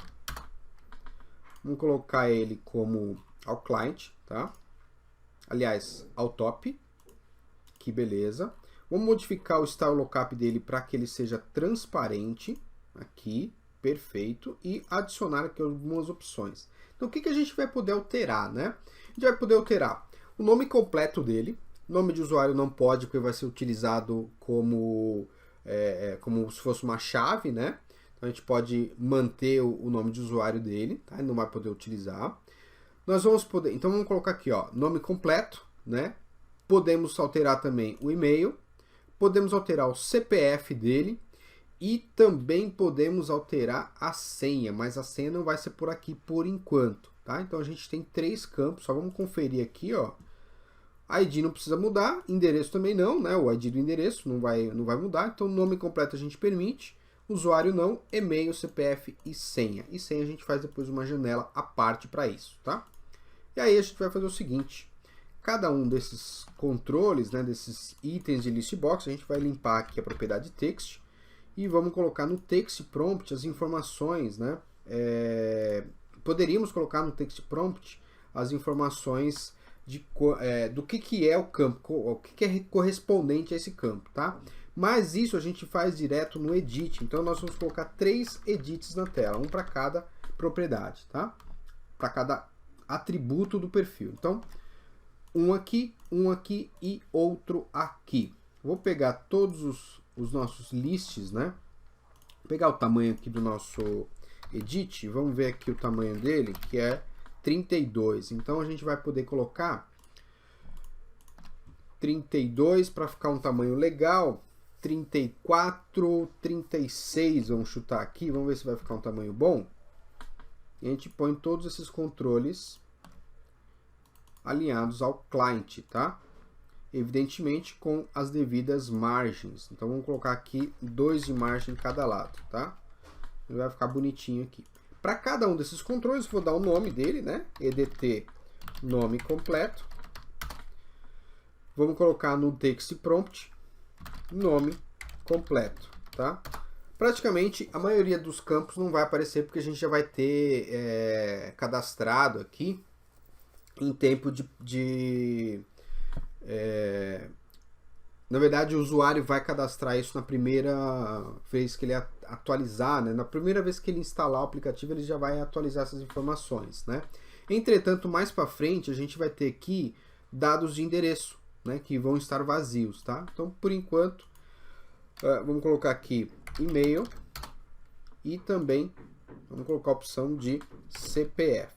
Vamos colocar ele como ao client, tá? Aliás, ao top. Que beleza. Vamos modificar o style lookup dele para que ele seja transparente. Aqui, perfeito. E adicionar aqui algumas opções. Então, o que a gente vai poder alterar, né? A gente vai poder alterar o nome completo dele. Nome de usuário não pode, porque vai ser utilizado como se fosse uma chave, né? Então, a gente pode manter o nome de usuário dele, tá? Ele não vai poder utilizar. nós vamos poder, então vamos colocar aqui, ó, nome completo, né? Podemos alterar também o e-mail, podemos alterar o CPF dele e também podemos alterar a senha, mas a senha não vai ser por aqui por enquanto, tá? Então a gente tem 3 campos, só vamos conferir aqui, ó. ID não precisa mudar, endereço também não, né? O ID do endereço não vai mudar, então nome completo a gente permite, usuário não, e-mail, CPF e senha. E senha a gente faz depois uma janela à parte para isso, tá? E aí a gente vai fazer o seguinte, cada um desses controles, né, desses itens de list box, a gente vai limpar aqui a propriedade text e vamos colocar no text prompt as informações, né? Poderíamos colocar no text prompt as informações do que é o campo, o que é correspondente a esse campo, tá? Mas isso a gente faz direto no edit, então nós vamos colocar 3 edits na tela, um para cada propriedade, tá? Para cada atributo do perfil. Então, um aqui e outro aqui. Vou pegar todos os nossos lists, né? Vou pegar o tamanho aqui do nosso edit, vamos ver aqui o tamanho dele, que é 32. Então a gente vai poder colocar 32 para ficar um tamanho legal, 34, 36, vamos chutar aqui, vamos ver se vai ficar um tamanho bom. E a gente põe todos esses controles alinhados ao client, tá? Evidentemente com as devidas margens. Então vamos colocar aqui 2 de margem em cada lado, tá? Ele vai ficar bonitinho aqui. Para cada um desses controles, vou dar o nome dele, né? EDT nome completo. Vamos colocar no text prompt nome completo, tá? Praticamente a maioria dos campos não vai aparecer porque a gente já vai ter cadastrado aqui em tempo na verdade, o usuário vai cadastrar isso na primeira vez que ele atualizar, né? Na primeira vez que ele instalar o aplicativo, ele já vai atualizar essas informações, né? Entretanto, mais para frente, a gente vai ter aqui dados de endereço, né? Que vão estar vazios, tá? Então, por enquanto, vamos colocar aqui e-mail e também vamos colocar a opção de CPF.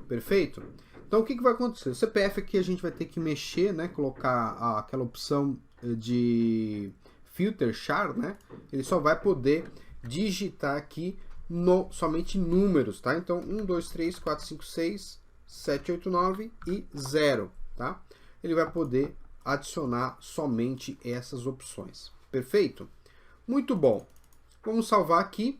Perfeito? Então, o que vai acontecer? O CPF aqui a gente vai ter que mexer, né? Colocar aquela opção de filter char, né? Ele só vai poder digitar aqui somente números, tá? Então, 1, 2, 3, 4, 5, 6, 7, 8, 9 e 0, tá? Ele vai poder adicionar somente essas opções. Perfeito? Muito bom. Vamos salvar aqui.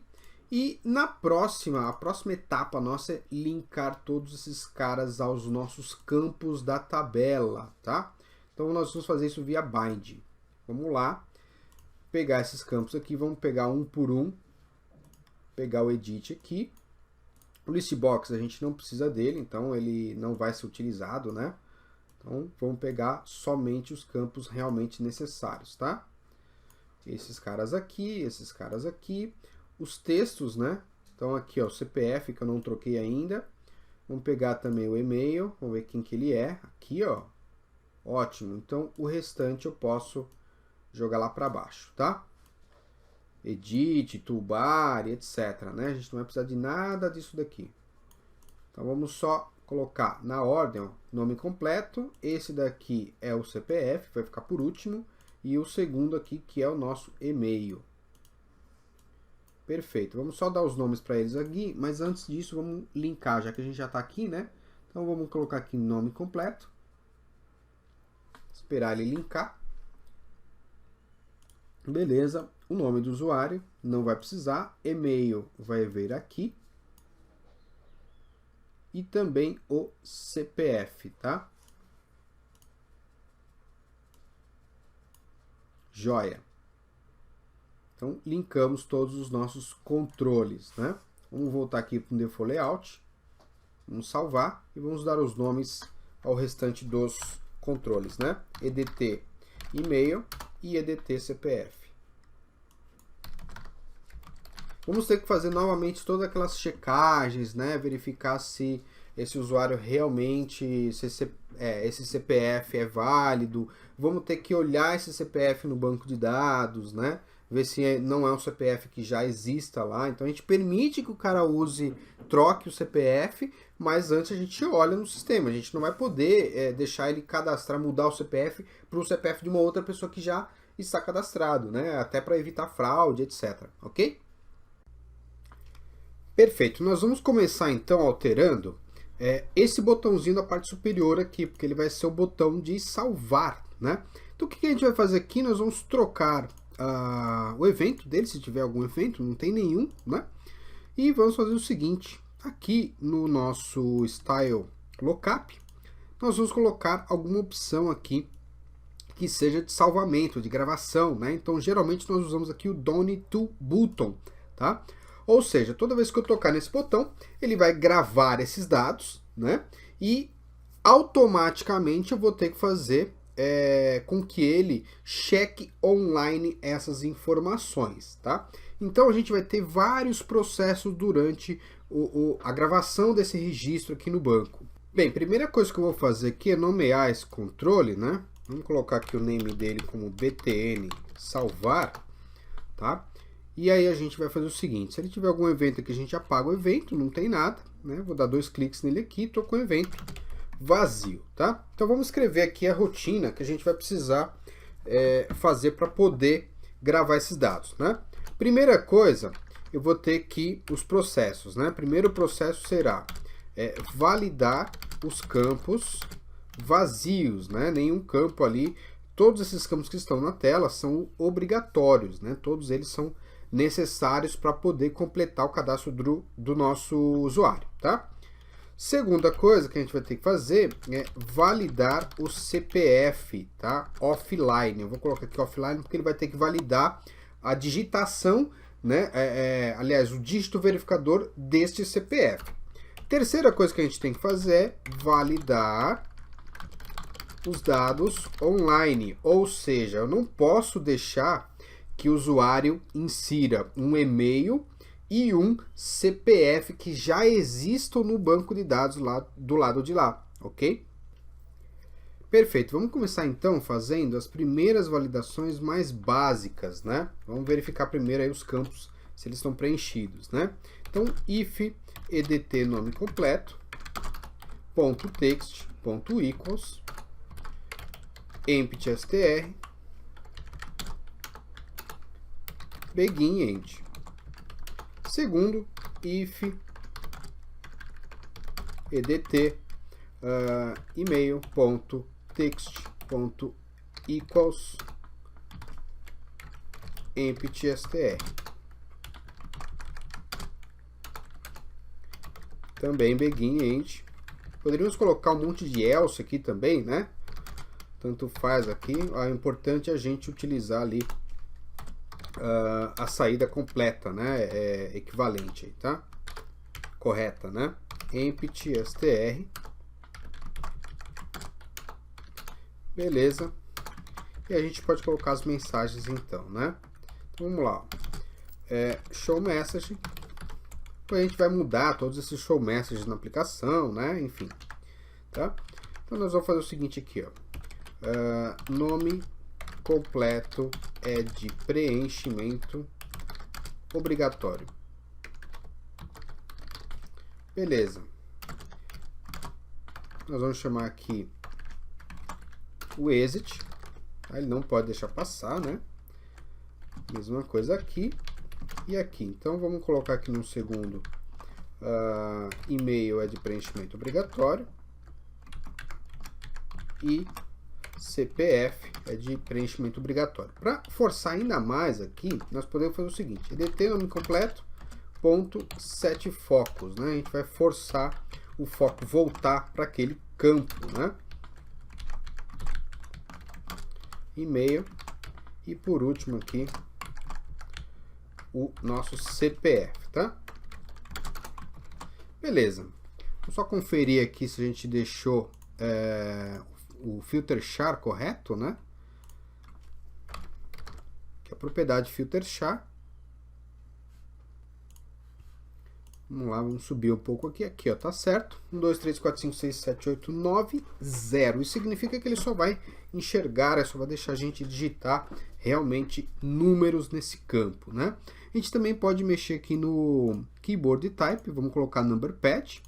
E a próxima etapa nossa é linkar todos esses caras aos nossos campos da tabela, tá? Então nós vamos fazer isso via bind. Vamos lá, pegar esses campos aqui, vamos pegar um por um, pegar o edit aqui. O listbox a gente não precisa dele, então ele não vai ser utilizado, né? Então vamos pegar somente os campos realmente necessários, tá? Esses caras aqui, os textos, né? Então aqui, ó, o CPF que eu não troquei ainda. Vamos pegar também o e-mail, vamos ver quem que ele é. Aqui, ó. Ótimo. Então o restante eu posso jogar lá para baixo, tá? Edit, toolbar, etc, né? A gente não vai precisar de nada disso daqui. Então vamos só colocar na ordem, ó, nome completo. Esse daqui é o CPF, vai ficar por último. E o segundo aqui, que é o nosso e-mail. Perfeito, vamos só dar os nomes para eles aqui, mas antes disso vamos linkar, já que a gente já está aqui, né? Então vamos colocar aqui nome completo, esperar ele linkar. Beleza, o nome do usuário não vai precisar, e-mail vai vir aqui e também o CPF, tá? Joia. Então, linkamos todos os nossos controles, né? Vamos voltar aqui para o Default Layout, vamos salvar e vamos dar os nomes ao restante dos controles, né? EDT e-mail e EDT CPF. Vamos ter que fazer novamente todas aquelas checagens, né? Verificar se esse usuário realmente, esse CPF é válido. Vamos ter que olhar esse CPF no banco de dados, né? ver se não é um CPF que já exista lá. Então a gente permite que o cara troque o CPF, mas antes a gente olha no sistema. A gente não vai poder deixar ele cadastrar, mudar o CPF para o CPF de uma outra pessoa que já está cadastrado, né? Até para evitar fraude, etc. Ok? Perfeito. Nós vamos começar então alterando esse botãozinho da parte superior aqui, porque ele vai ser o botão de salvar, né? Então o que a gente vai fazer aqui? Nós vamos trocar o evento dele, se tiver algum evento, não tem nenhum, né? E vamos fazer o seguinte, aqui no nosso Style Lookup, nós vamos colocar alguma opção aqui que seja de salvamento, de gravação, né? Então geralmente nós usamos aqui o Done to Button, tá? Ou seja, toda vez que eu tocar nesse botão, ele vai gravar esses dados, né? E automaticamente eu vou ter que fazer com que ele cheque online essas informações, tá? Então a gente vai ter vários processos durante a gravação desse registro aqui no banco. Bem, primeira coisa que eu vou fazer aqui é nomear esse controle, né? Vamos colocar aqui o name dele como btn salvar, tá? E aí a gente vai fazer o seguinte, se ele tiver algum evento aqui, a gente apaga o evento, não tem nada, né? Vou dar 2 cliques nele aqui, tô com o evento vazio, tá? Então vamos escrever aqui a rotina que a gente vai precisar fazer para poder gravar esses dados, né? Primeira coisa, eu vou ter que os processos, né? Primeiro processo será validar os campos vazios, né? Nenhum campo ali, todos esses campos que estão na tela são obrigatórios, né? Todos eles são necessários para poder completar o cadastro do nosso usuário, tá? Segunda coisa que a gente vai ter que fazer é validar o CPF, tá? Offline. Eu vou colocar aqui offline porque ele vai ter que validar a digitação, né? Aliás, o dígito verificador deste CPF. Terceira coisa que a gente tem que fazer é validar os dados online, ou seja, eu não posso deixar que o usuário insira um e-mail e um CPF que já existam no banco de dados lá do lado de lá, ok? Perfeito, vamos começar então fazendo as primeiras validações mais básicas, né? Vamos verificar primeiro aí os campos, se eles estão preenchidos, né? Então, if edt nome completo, ponto text, ponto equals, empty str, begin end. Segundo, if edt email.text.equals empty str. Também begin end. Poderíamos colocar um monte de else aqui também, né? Tanto faz aqui. O importante é a gente utilizar ali a saída completa, né? Equivalente aí, tá? Correta, né? Empty str. Beleza. E a gente pode colocar as mensagens então, né? Então, vamos lá. Show message. Então a gente vai mudar todos esses show messages na aplicação, né? Enfim, tá? Então nós vamos fazer o seguinte aqui, ó. Nome completo é de preenchimento obrigatório. Beleza. Nós vamos chamar aqui o exit. Ele não pode deixar passar, né? Mesma coisa aqui e aqui. Então vamos colocar aqui no segundo e-mail é de preenchimento obrigatório e CPF é de preenchimento obrigatório. Para forçar ainda mais aqui, nós podemos fazer o seguinte: edt nome completo ponto set focos, né? A gente vai forçar o foco voltar para aquele campo, né? E-mail e por último aqui o nosso CPF, tá? Beleza. Vamos só conferir aqui se a gente deixou o filter char correto, né? Que é a propriedade filter char. Vamos lá, vamos subir um pouco aqui. Aqui, ó, tá certo. 1, 2, 3, 4, 5, 6, 7, 8, 9, 0. Isso significa que ele só vai enxergar, só vai deixar a gente digitar realmente números nesse campo, né? A gente também pode mexer aqui no Keyboard Type. Vamos colocar Number Pad.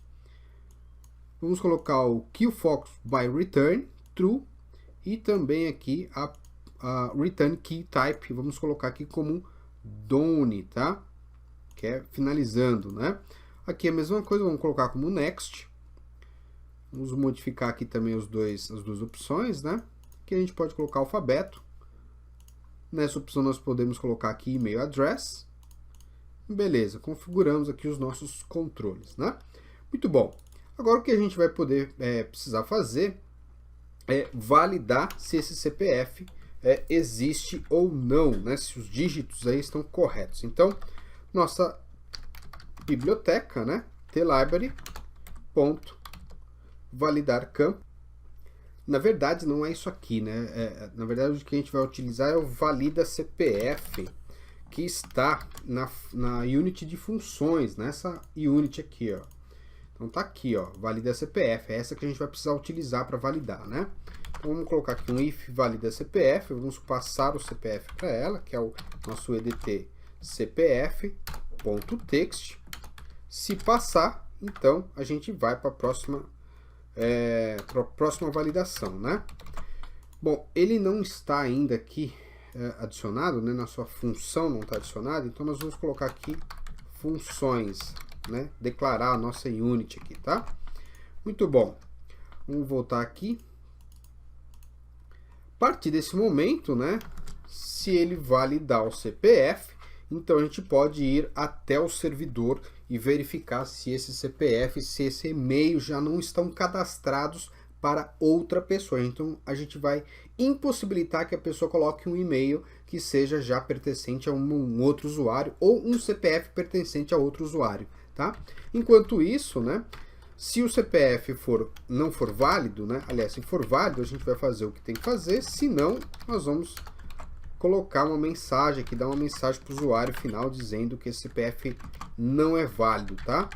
Vamos colocar o QFocus by Return, True. E também aqui a Return Key Type. Vamos colocar aqui como Done, tá? Que é finalizando, né? Aqui é a mesma coisa, vamos colocar como Next. Vamos modificar aqui também as duas opções, né? Aqui a gente pode colocar alfabeto. Nessa opção nós podemos colocar aqui e-mail address. Beleza, configuramos aqui os nossos controles, né? Muito bom. Agora o que a gente vai poder precisar fazer é validar se esse CPF existe ou não, né? Se os dígitos aí estão corretos. Então, nossa biblioteca, né? tlibrary.validar campo. Na verdade, não é isso aqui, né? Na verdade, o que a gente vai utilizar é o valida CPF, que está na unit de funções, nessa unit aqui, ó. Então tá aqui, ó, valida CPF, é essa que a gente vai precisar utilizar para validar, né? Então vamos colocar aqui um if valida CPF, vamos passar o CPF para ela, que é o nosso edt cpf.text. Se passar, então a gente vai para a próxima validação, né? Bom, ele não está ainda aqui adicionado, né? Na sua função não está adicionado, então nós vamos colocar aqui funções, né? Declarar a nossa unit aqui, tá? Muito bom. Vamos voltar aqui. A partir desse momento, né? Se ele validar o CPF, então a gente pode ir até o servidor e verificar se esse CPF, se esse e-mail já não estão cadastrados para outra pessoa. Então a gente vai impossibilitar que a pessoa coloque um e-mail que seja já pertencente a um outro usuário ou um CPF pertencente a outro usuário, tá? Enquanto isso, né, se o CPF não for válido, né, aliás, se for válido, a gente vai fazer o que tem que fazer, se não, nós vamos colocar uma mensagem aqui, dar uma mensagem para o usuário final dizendo que esse CPF não é válido, tá?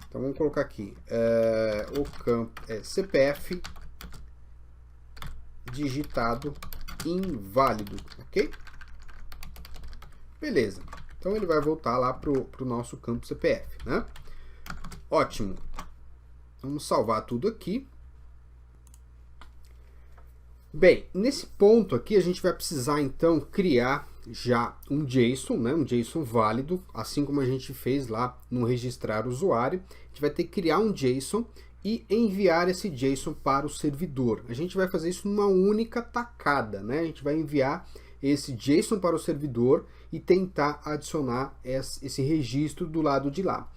Então vamos colocar aqui, o campo é CPF digitado inválido, ok? Beleza, então ele vai voltar lá para o nosso campo CPF, né? Ótimo, vamos salvar tudo aqui. Bem, nesse ponto aqui a gente vai precisar então criar já um JSON, né? Um JSON válido, assim como a gente fez lá no registrar usuário. A gente vai ter que criar um JSON e enviar esse JSON para o servidor. A gente vai fazer isso numa única tacada, né? A gente vai enviar esse JSON para o servidor e tentar adicionar esse registro do lado de lá.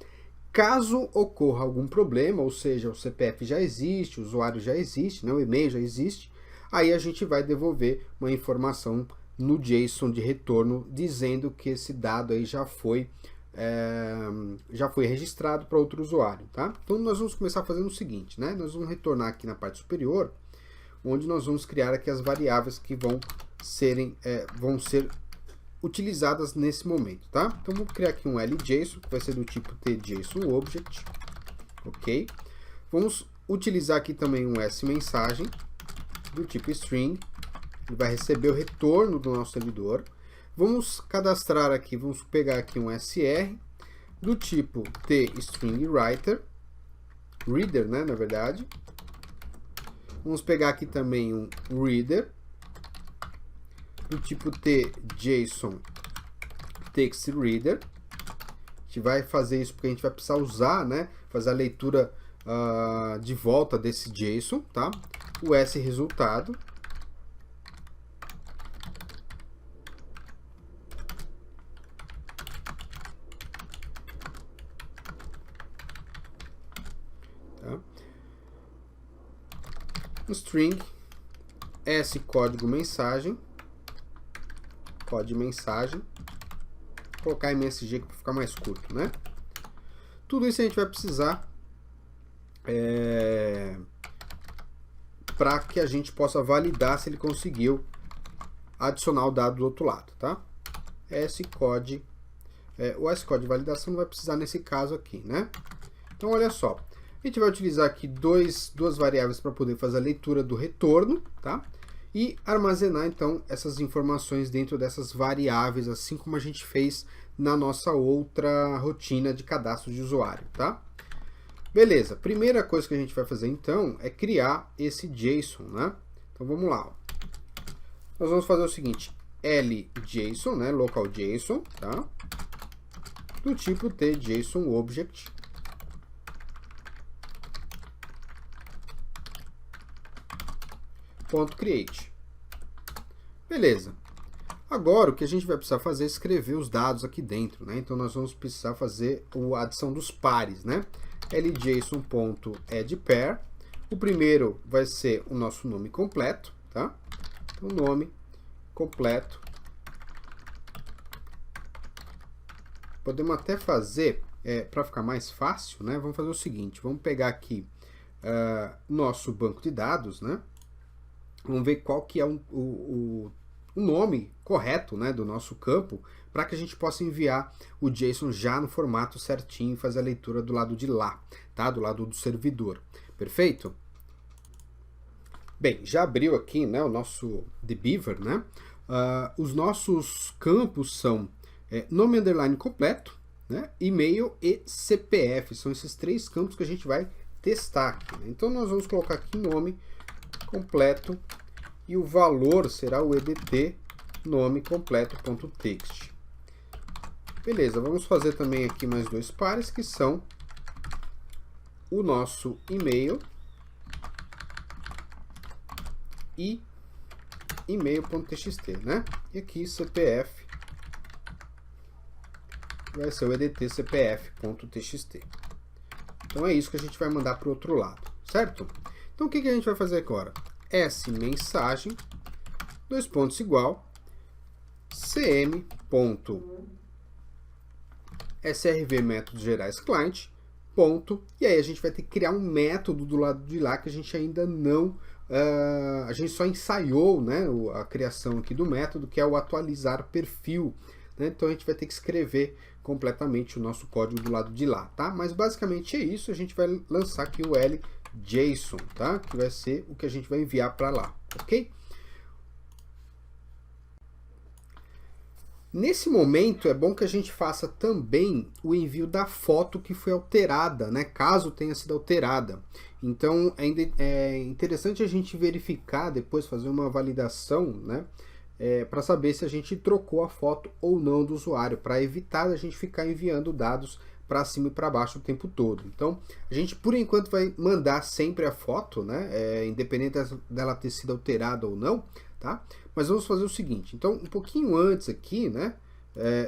Caso ocorra algum problema, ou seja, o CPF já existe, o usuário já existe, né? O e-mail já existe, aí a gente vai devolver uma informação no JSON de retorno dizendo que esse dado aí já foi registrado para outro usuário, tá? Então nós vamos começar fazendo o seguinte, né? Nós vamos retornar aqui na parte superior, onde nós vamos criar aqui as variáveis que vão ser utilizadas nesse momento, tá? Então vou criar aqui um LJSON, que vai ser do tipo tJSONObject, ok? Vamos utilizar aqui também um sMensagem do tipo string, ele vai receber o retorno do nosso servidor. Vamos cadastrar aqui, vamos pegar aqui um SR do tipo tStringWriter, reader, né, na verdade. Vamos pegar aqui também um reader do tipo tJSONTextReader. A gente vai fazer isso porque a gente vai precisar usar, né, fazer a leitura de volta desse JSON, tá? O sResultado. Tá? Um string S código mensagem, vou colocar MSG para ficar mais curto, né? Tudo isso a gente vai precisar para que a gente possa validar se ele conseguiu adicionar o dado do outro lado, tá? o VS Code de validação não vai precisar nesse caso aqui, né? Então, olha só. A gente vai utilizar aqui duas variáveis para poder fazer a leitura do retorno, tá? E armazenar, então, essas informações dentro dessas variáveis, assim como a gente fez na nossa outra rotina de cadastro de usuário, tá? Beleza, primeira coisa que a gente vai fazer, então, é criar esse JSON, né? Então, vamos lá. Ó. Nós vamos fazer o seguinte, LJSON, né? Local JSON, tá? Do tipo tJSONObject. .create. Beleza. Agora o que a gente vai precisar fazer é escrever os dados aqui dentro, né? Então nós vamos precisar fazer a adição dos pares, né? ljson.addPair. O primeiro vai ser o nosso nome completo, tá? Então nome completo. Podemos até fazer, para ficar mais fácil, né? Vamos fazer o seguinte, vamos pegar aqui nosso banco de dados, né? Vamos ver qual que é o nome correto, né, do nosso campo, para que a gente possa enviar o JSON já no formato certinho e fazer a leitura do lado de lá, tá? Do lado do servidor. Perfeito? Bem, já abriu aqui, né, o nosso dbeaver, né? Os nossos campos são nome underline completo, né, e-mail e CPF. São esses três campos que a gente vai testar aqui, né? Então nós vamos colocar aqui nome completo e o valor será o edt nome completo.txt. Beleza, vamos fazer também aqui mais dois pares que são o nosso e-mail e e-mail.txt, né? E aqui CPF vai ser o edt cpf.txt. Então é isso que a gente vai mandar para o outro lado, certo? Então o que a gente vai fazer agora? mensagem, dois pontos igual, cm.srv métodos gerais client, ponto, e aí a gente vai ter que criar um método do lado de lá que a gente ainda não, a gente só ensaiou, né, a criação aqui do método, que é o atualizar perfil, né? Então a gente vai ter que escrever completamente o nosso código do lado de lá, tá? Mas basicamente é isso, a gente vai lançar aqui o LJSON, tá? Que vai ser o que a gente vai enviar para lá, ok? Nesse momento é bom que a gente faça também o envio da foto que foi alterada, né? Caso tenha sido alterada. Então é interessante a gente verificar, depois fazer uma validação, né? Para saber se a gente trocou a foto ou não do usuário, para evitar a gente ficar enviando dados para cima e para baixo o tempo todo. Então, a gente por enquanto vai mandar sempre a foto, né? Independente dela ter sido alterada ou não, tá? Mas vamos fazer o seguinte, então um pouquinho antes aqui, né,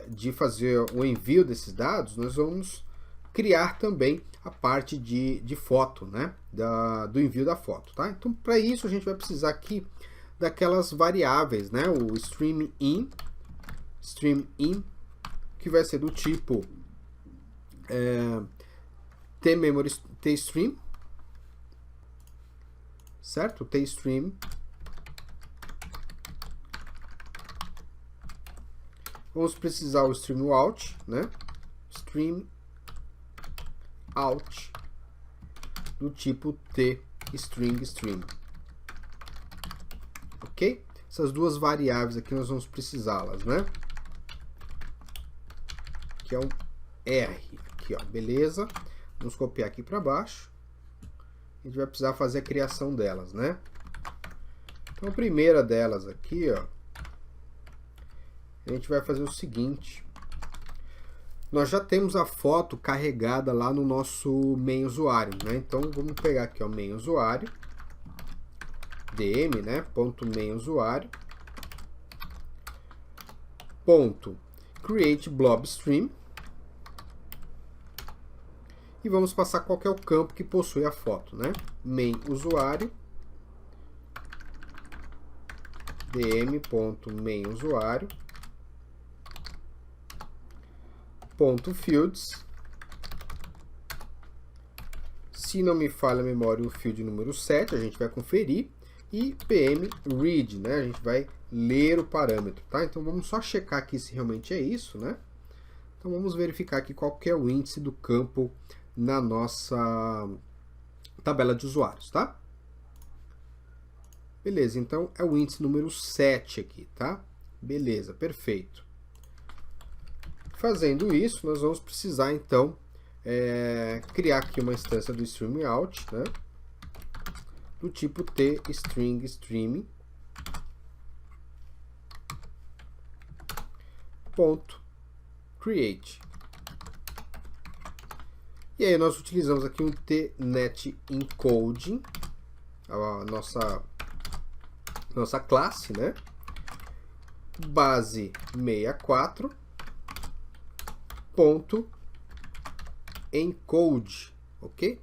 de fazer o envio desses dados, nós vamos criar também a parte de foto, né, do envio da foto, tá? Então, para isso a gente vai precisar aqui daquelas variáveis, né, o stream in, que vai ser do tipo tMemory tstream, certo? Tstream. Vamos precisar o stream out, né? Stream out do tipo tString. Ok? Essas duas variáveis aqui nós vamos precisá-las, né? Que é o R. Aqui, ó, beleza? Vamos copiar aqui para baixo. A gente vai precisar fazer a criação delas, né? Então, a primeira delas aqui, ó, a gente vai fazer o seguinte. Nós já temos a foto carregada lá no nosso main usuário, né? Então, vamos pegar aqui, ó, main usuário, dm, né? Ponto main usuário, ponto create blob stream, e vamos passar qual que é o campo que possui a foto, né? Main usuário, dm.main usuário, ponto fields, se não me falha a memória, o field número 7, a gente vai conferir, e pm read, né? A gente vai ler o parâmetro, tá? Então vamos só checar aqui se realmente é isso, né? Então vamos verificar aqui qual que é o índice do campo na nossa tabela de usuários, tá? Beleza, então é o índice número 7 aqui, tá? Beleza, perfeito. Fazendo isso, nós vamos precisar então criar aqui uma instância do StreamOut, né? Do tipo tString streaming ponto create. E aí nós utilizamos aqui um tnet encoding, a nossa classe, né? Base 64 ponto encode, ok?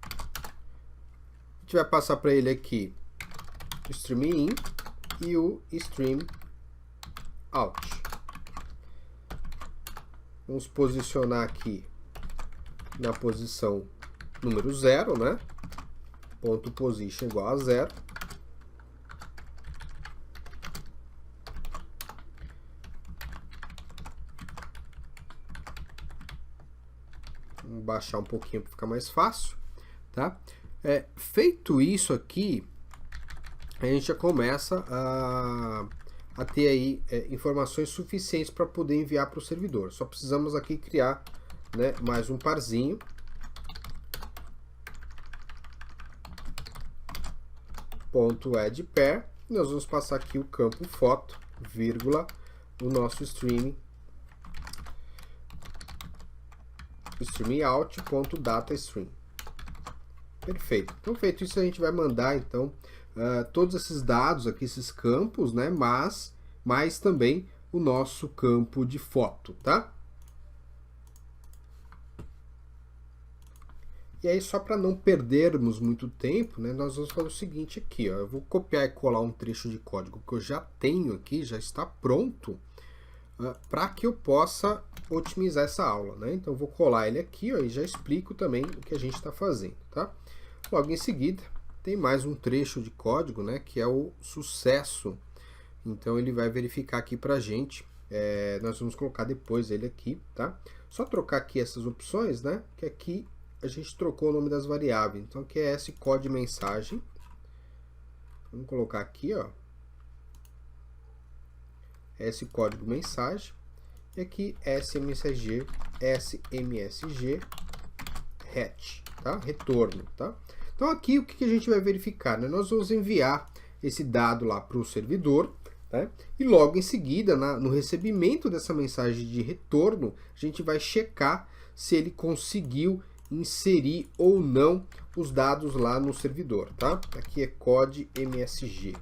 A gente vai passar para ele aqui o stream in e o stream out. Vamos posicionar aqui na posição número 0, né? Ponto position igual a 0. Vamos baixar um pouquinho para ficar mais fácil, tá? Feito isso aqui, a gente já começa a ter aí informações suficientes para poder enviar para o servidor. Só precisamos aqui criar, né, mais um parzinho. .add pair. Nós vamos passar aqui o campo foto, vírgula, o nosso stream out.datastream. Perfeito. Então, feito isso, a gente vai mandar então todos esses dados aqui, esses campos, né, mas também o nosso campo de foto, tá? E aí, só para não perdermos muito tempo, né, nós vamos fazer o seguinte aqui, ó, eu vou copiar e colar um trecho de código que eu já tenho aqui, já está pronto, para que eu possa otimizar essa aula, né? Então eu vou colar ele aqui, ó, e já explico também o que a gente está fazendo, tá? Logo em seguida, tem mais um trecho de código, né, que é o sucesso. Então ele vai verificar aqui pra gente, nós vamos colocar depois ele aqui, tá? Só trocar aqui essas opções, né, que aqui a gente trocou o nome das variáveis. Então aqui é scode mensagem. Vamos colocar aqui, ó, esse código mensagem. E aqui smsg hatch, tá? Retorno, tá? Então aqui o que a gente vai verificar, né? Nós vamos enviar esse dado lá para o servidor, né? E logo em seguida, no recebimento dessa mensagem de retorno, a gente vai checar se ele conseguiu inserir ou não os dados lá no servidor, tá? Aqui é code msg.